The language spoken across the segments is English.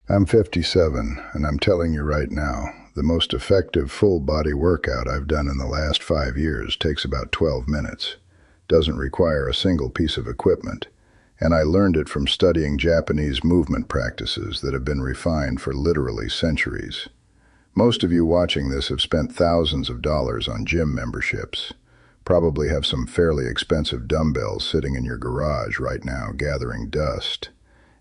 I'm 57, and I'm telling you right now, the most effective full-body workout I've done in the last 5 years takes about 12 minutes, doesn't require a single piece of equipment, and I learned it from studying Japanese movement practices that have been refined for literally centuries. Most of you watching this have spent thousands of dollars on gym memberships, probably have some fairly expensive dumbbells sitting in your garage right now gathering dust.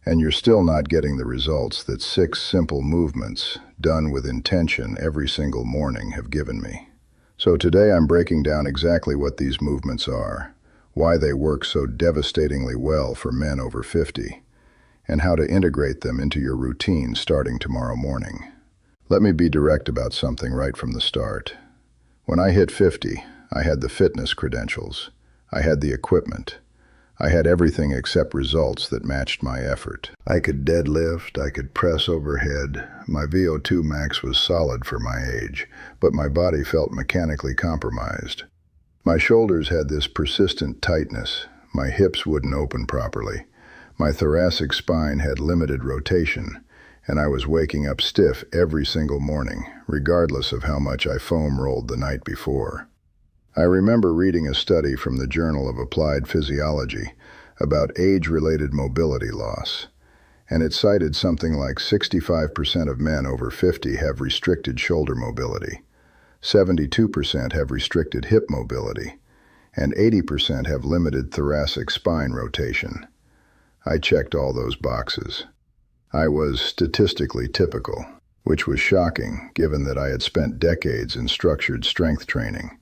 And you're still not getting the results that 6 simple movements, done with intention every single morning, have given me. So today I'm breaking down exactly what these movements are, why they work so devastatingly well for men over 50, and how to integrate them into your routine starting tomorrow morning. Let me be direct about something right from the start. When I hit 50, I had the fitness credentials. I had the equipment. I had everything except results that matched my effort. I could deadlift, I could press overhead, my VO2 max was solid for my age, but my body felt mechanically compromised. My shoulders had this persistent tightness, my hips wouldn't open properly, my thoracic spine had limited rotation, and I was waking up stiff every single morning, regardless of how much I foam rolled the night before. I remember reading a study from the Journal of Applied Physiology about age-related mobility loss, and it cited something like 65% of men over 50 have restricted shoulder mobility, 72% have restricted hip mobility, and 80% have limited thoracic spine rotation. I checked all those boxes. I was statistically typical, which was shocking given that I had spent decades in structured strength training.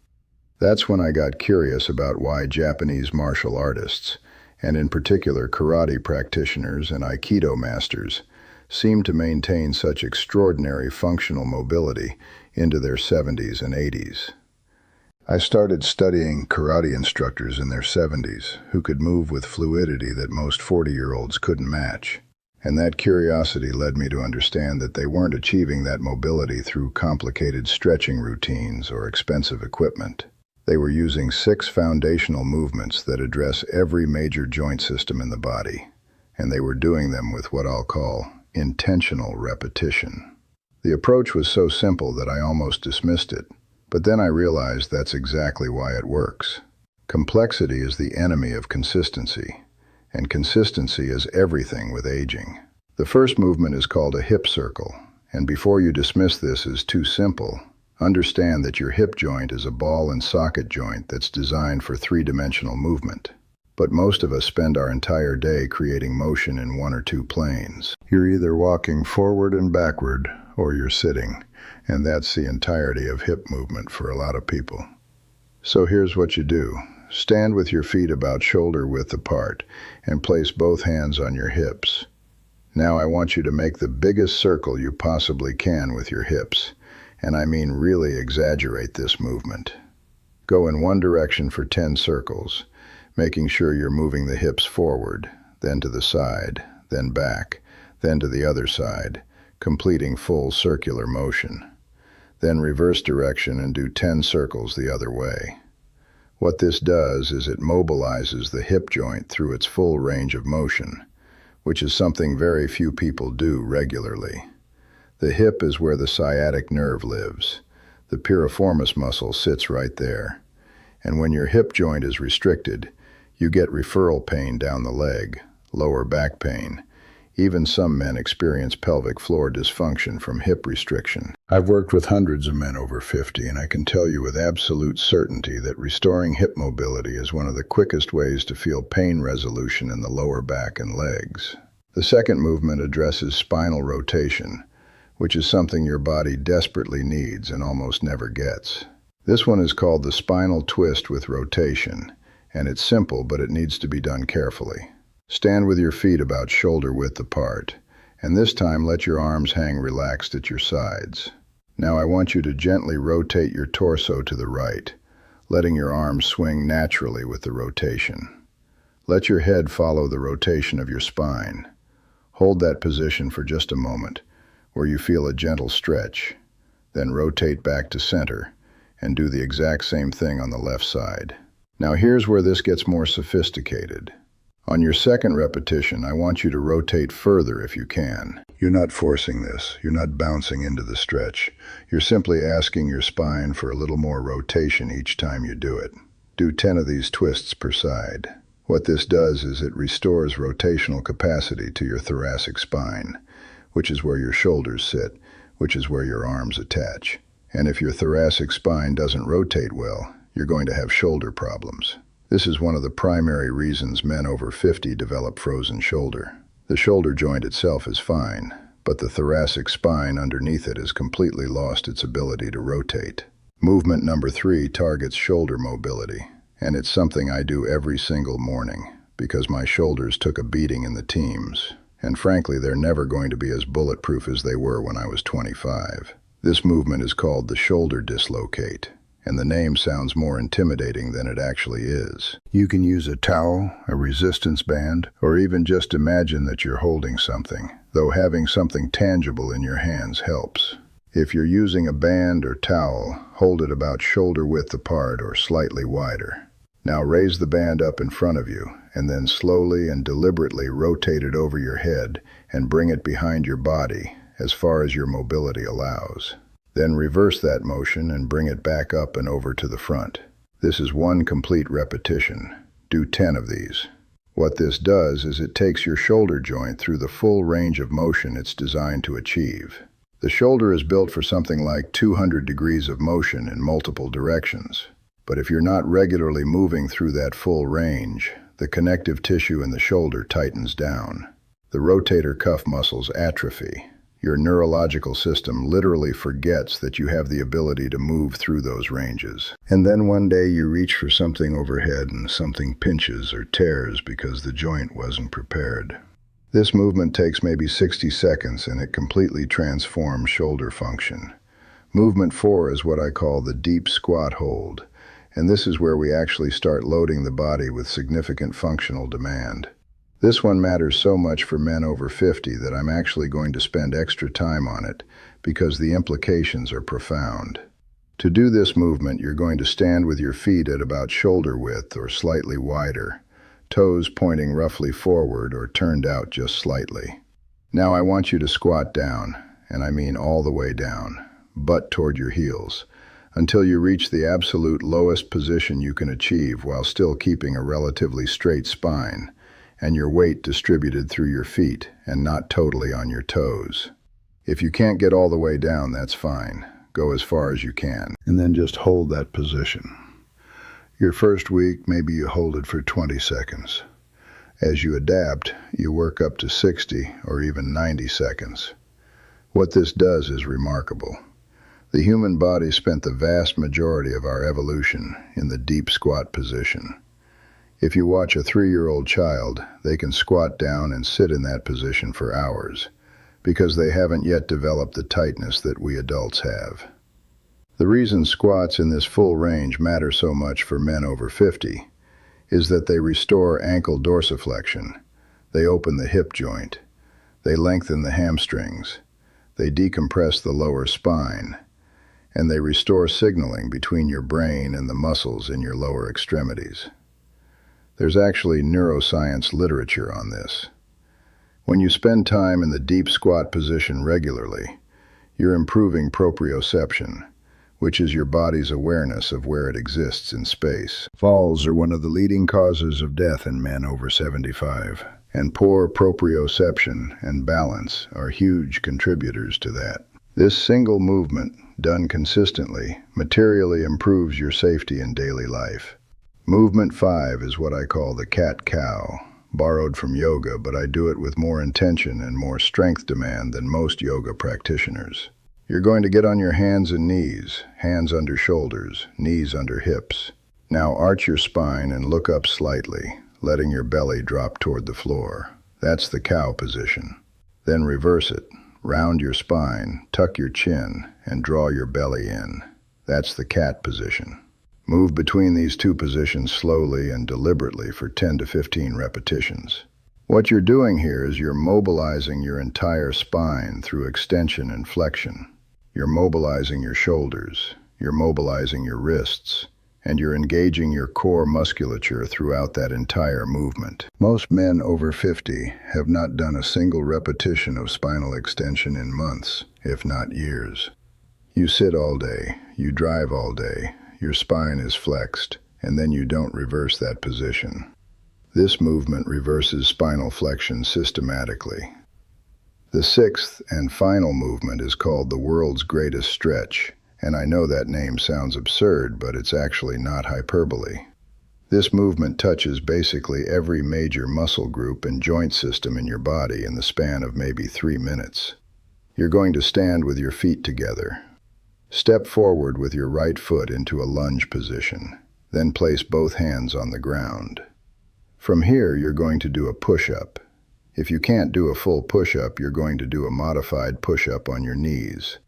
That's when I got curious about why Japanese martial artists, and in particular karate practitioners and aikido masters, seem to maintain such extraordinary functional mobility into their 70s and 80s. I started studying karate instructors in their 70s who could move with fluidity that most 40-year-olds couldn't match. And that curiosity led me to understand that they weren't achieving that mobility through complicated stretching routines or expensive equipment. They were using 6 foundational movements that address every major joint system in the body, and they were doing them with what I'll call intentional repetition. The approach was so simple that I almost dismissed it, but then I realized that's exactly why it works. Complexity is the enemy of consistency, and consistency is everything with aging. The first movement is called a hip circle, and before you dismiss this as too simple, understand that your hip joint is a ball and socket joint that's designed for 3-dimensional movement. But most of us spend our entire day creating motion in 1 or 2 planes. You're either walking forward and backward, or you're sitting, and that's the entirety of hip movement for a lot of people. So here's what you do. Stand with your feet about shoulder width apart, and place both hands on your hips. Now I want you to make the biggest circle you possibly can with your hips. And I mean really exaggerate this movement. Go in one direction for 10 circles, making sure you're moving the hips forward, then to the side, then back, then to the other side, completing full circular motion. Then reverse direction and do 10 circles the other way. What this does is it mobilizes the hip joint through its full range of motion, which is something very few people do regularly. The hip is where the sciatic nerve lives. The piriformis muscle sits right there. And when your hip joint is restricted, you get referral pain down the leg, lower back pain. Even some men experience pelvic floor dysfunction from hip restriction. I've worked with hundreds of men over 50, and I can tell you with absolute certainty that restoring hip mobility is one of the quickest ways to feel pain resolution in the lower back and legs. The second movement addresses spinal rotation, which is something your body desperately needs and almost never gets. This one is called the spinal twist with rotation, and it's simple, but it needs to be done carefully. Stand with your feet about shoulder width apart, and this time let your arms hang relaxed at your sides. Now I want you to gently rotate your torso to the right, letting your arms swing naturally with the rotation. Let your head follow the rotation of your spine. Hold that position for just a moment, where you feel a gentle stretch, then rotate back to center and do the exact same thing on the left side. Now here's where this gets more sophisticated. On your second repetition, I want you to rotate further if you can. You're not forcing this. You're not bouncing into the stretch. You're simply asking your spine for a little more rotation each time you do it. Do 10 of these twists per side. What this does is it restores rotational capacity to your thoracic spine, which is where your shoulders sit, which is where your arms attach. And if your thoracic spine doesn't rotate well, you're going to have shoulder problems. This is one of the primary reasons men over 50 develop frozen shoulder. The shoulder joint itself is fine, but the thoracic spine underneath it has completely lost its ability to rotate. Movement number 3 targets shoulder mobility, and it's something I do every single morning because my shoulders took a beating in the teens, and frankly, they're never going to be as bulletproof as they were when I was 25. This movement is called the shoulder dislocate, and the name sounds more intimidating than it actually is. You can use a towel, a resistance band, or even just imagine that you're holding something, though having something tangible in your hands helps. If you're using a band or towel, hold it about shoulder width apart or slightly wider. Now raise the band up in front of you, and then slowly and deliberately rotate it over your head and bring it behind your body as far as your mobility allows. Then reverse that motion and bring it back up and over to the front. This is one complete repetition. Do 10 of these. What this does is it takes your shoulder joint through the full range of motion it's designed to achieve. The shoulder is built for something like 200 degrees of motion in multiple directions. But if you're not regularly moving through that full range, the connective tissue in the shoulder tightens down. The rotator cuff muscles atrophy. Your neurological system literally forgets that you have the ability to move through those ranges. And then one day you reach for something overhead and something pinches or tears because the joint wasn't prepared. This movement takes maybe 60 seconds and it completely transforms shoulder function. Movement 4 is what I call the deep squat hold, and this is where we actually start loading the body with significant functional demand. This one matters so much for men over 50 that I'm actually going to spend extra time on it because the implications are profound. To do this movement, you're going to stand with your feet at about shoulder width or slightly wider, toes pointing roughly forward or turned out just slightly. Now I want you to squat down, and I mean all the way down, butt toward your heels, until you reach the absolute lowest position you can achieve while still keeping a relatively straight spine, and your weight distributed through your feet and not totally on your toes. If you can't get all the way down, that's fine. Go as far as you can, and then just hold that position. Your first week, maybe you hold it for 20 seconds. As you adapt, you work up to 60 or even 90 seconds. What this does is remarkable. The human body spent the vast majority of our evolution in the deep squat position. If you watch a 3-year-old child, they can squat down and sit in that position for hours because they haven't yet developed the tightness that we adults have. The reason squats in this full range matter so much for men over 50 is that they restore ankle dorsiflexion, they open the hip joint, they lengthen the hamstrings, they decompress the lower spine, and they restore signaling between your brain and the muscles in your lower extremities. There's actually neuroscience literature on this. When you spend time in the deep squat position regularly, you're improving proprioception, which is your body's awareness of where it exists in space. Falls are one of the leading causes of death in men over 75, and poor proprioception and balance are huge contributors to that. This single movement, done consistently, materially improves your safety in daily life. Movement 5 is what I call the cat-cow, borrowed from yoga, but I do it with more intention and more strength demand than most yoga practitioners. You're going to get on your hands and knees, hands under shoulders, knees under hips. Now arch your spine and look up slightly, letting your belly drop toward the floor. That's the cow position. Then reverse it. Round your spine, tuck your chin, and draw your belly in. That's the cat position. Move between these two positions slowly and deliberately for 10 to 15 repetitions. What you're doing here is you're mobilizing your entire spine through extension and flexion. You're mobilizing your shoulders, you're mobilizing your wrists, and you're engaging your core musculature throughout that entire movement. Most men over 50 have not done a single repetition of spinal extension in months, if not years. You sit all day, you drive all day, your spine is flexed, and then you don't reverse that position. This movement reverses spinal flexion systematically. The sixth and final movement is called the world's greatest stretch, and I know that name sounds absurd, but it's actually not hyperbole. This movement touches basically every major muscle group and joint system in your body in the span of maybe 3 minutes. You're going to stand with your feet together. Step forward with your right foot into a lunge position, then place both hands on the ground. From here, you're going to do a push-up. If you can't do a full push-up, you're going to do a modified push-up on your knees.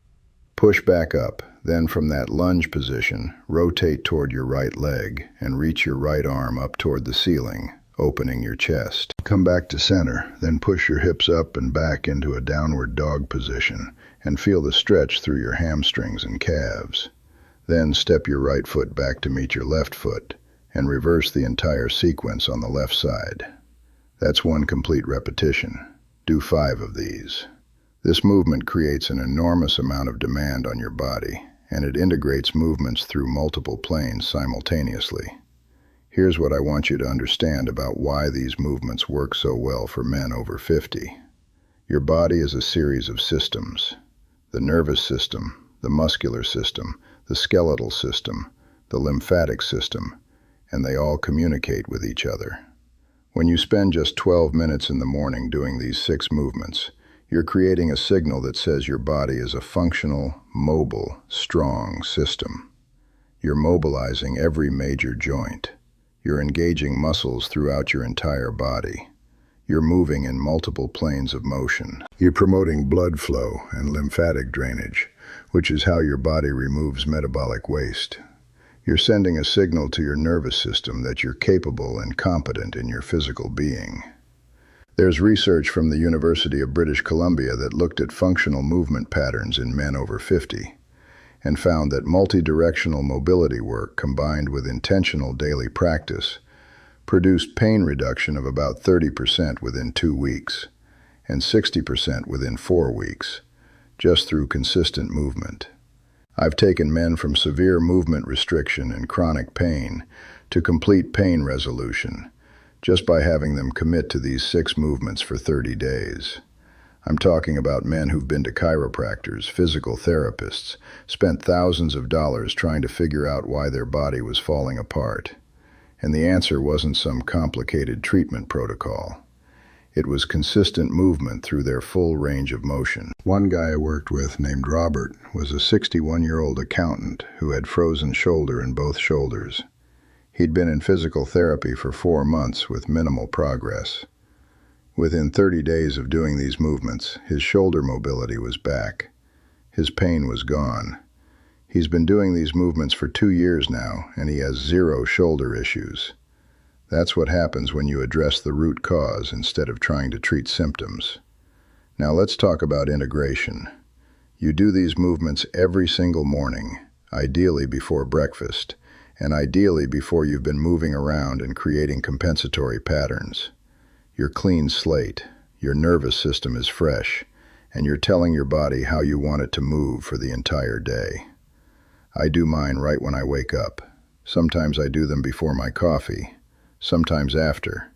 Push back up, then from that lunge position, rotate toward your right leg and reach your right arm up toward the ceiling, opening your chest. Come back to center, then push your hips up and back into a downward dog position and feel the stretch through your hamstrings and calves. Then step your right foot back to meet your left foot and reverse the entire sequence on the left side. That's one complete repetition. Do 5 of these. This movement creates an enormous amount of demand on your body, and it integrates movements through multiple planes simultaneously. Here's what I want you to understand about why these movements work so well for men over 50. Your body is a series of systems. The nervous system, the muscular system, the skeletal system, the lymphatic system, and they all communicate with each other. When you spend just 12 minutes in the morning doing these 6 movements, you're creating a signal that says your body is a functional, mobile, strong system. You're mobilizing every major joint. You're engaging muscles throughout your entire body. You're moving in multiple planes of motion. You're promoting blood flow and lymphatic drainage, which is how your body removes metabolic waste. You're sending a signal to your nervous system that you're capable and competent in your physical being. There's research from the University of British Columbia that looked at functional movement patterns in men over 50 and found that multi-directional mobility work combined with intentional daily practice produced pain reduction of about 30% within 2 weeks and 60% within 4 weeks, just through consistent movement. I've taken men from severe movement restriction and chronic pain to complete pain resolution just by having them commit to these 6 movements for 30 days. I'm talking about men who've been to chiropractors, physical therapists, spent thousands of dollars trying to figure out why their body was falling apart. And the answer wasn't some complicated treatment protocol. It was consistent movement through their full range of motion. One guy I worked with, named Robert, was a 61-year-old accountant who had frozen shoulder in both shoulders. He'd been in physical therapy for 4 months with minimal progress. Within 30 days of doing these movements, his shoulder mobility was back. His pain was gone. He's been doing these movements for 2 years now, and he has 0 shoulder issues. That's what happens when you address the root cause instead of trying to treat symptoms. Now let's talk about integration. You do these movements every single morning, ideally before breakfast, and ideally before you've been moving around and creating compensatory patterns. You're clean slate, your nervous system is fresh, and you're telling your body how you want it to move for the entire day. I do mine right when I wake up. Sometimes I do them before my coffee, sometimes after,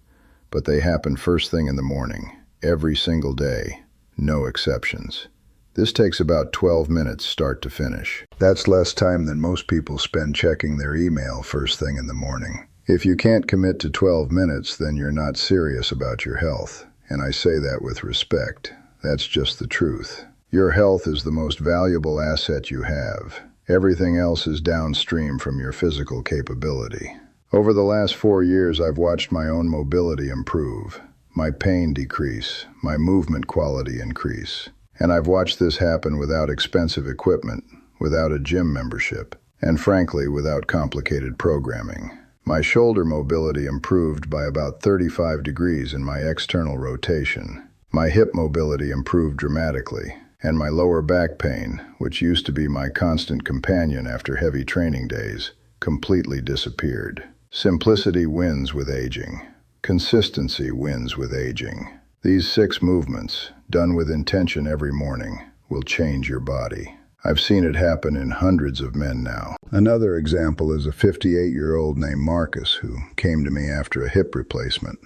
but they happen first thing in the morning, every single day, no exceptions. This takes about 12 minutes start to finish. That's less time than most people spend checking their email first thing in the morning. If you can't commit to 12 minutes, then you're not serious about your health, and I say that with respect. That's just the truth. Your health is the most valuable asset you have. Everything else is downstream from your physical capability. Over the last 4 years, I've watched my own mobility improve, my pain decrease, my movement quality increase. And I've watched this happen without expensive equipment, without a gym membership, and frankly, without complicated programming. My shoulder mobility improved by about 35 degrees in my external rotation. My hip mobility improved dramatically, and my lower back pain, which used to be my constant companion after heavy training days, completely disappeared. Simplicity wins with aging. Consistency wins with aging. These 6 movements, done with intention every morning, will change your body. I've seen it happen in hundreds of men now. Another example is a 58-year-old named Marcus who came to me after a hip replacement.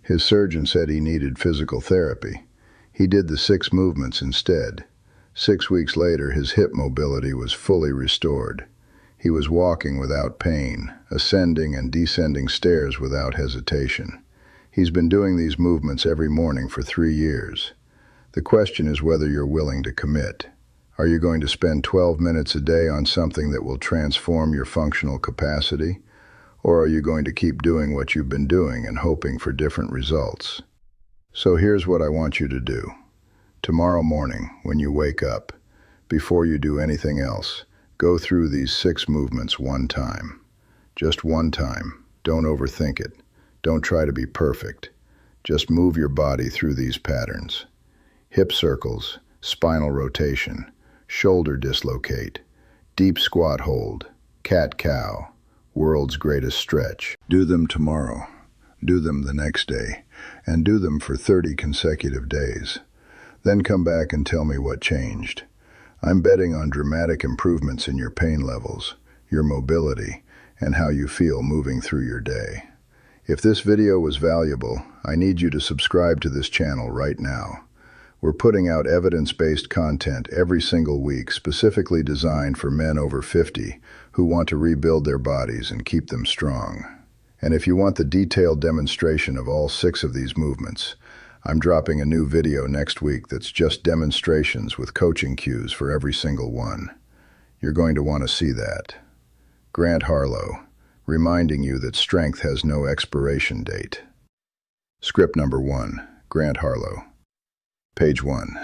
His surgeon said he needed physical therapy. He did the 6 movements instead. 6 weeks later, his hip mobility was fully restored. He was walking without pain, ascending and descending stairs without hesitation. He's been doing these movements every morning for 3 years. The question is whether you're willing to commit. Are you going to spend 12 minutes a day on something that will transform your functional capacity? Or are you going to keep doing what you've been doing and hoping for different results? So here's what I want you to do. Tomorrow morning, when you wake up, before you do anything else, go through these 6 movements one time. Just one time. Don't overthink it. Don't try to be perfect. Just move your body through these patterns. Hip circles, spinal rotation, shoulder dislocate, deep squat hold, cat-cow, world's greatest stretch. Do them tomorrow. Do them the next day. And do them for 30 consecutive days. Then come back and tell me what changed. I'm betting on dramatic improvements in your pain levels, your mobility, and how you feel moving through your day. If this video was valuable, I need you to subscribe to this channel right now. We're putting out evidence-based content every single week specifically designed for men over 50 who want to rebuild their bodies and keep them strong. And if you want the detailed demonstration of all 6 of these movements, I'm dropping a new video next week that's just demonstrations with coaching cues for every single one. You're going to want to see that. Grant Harlow, reminding you that strength has no expiration date. Script number 1, Grant Harlow. Page 1.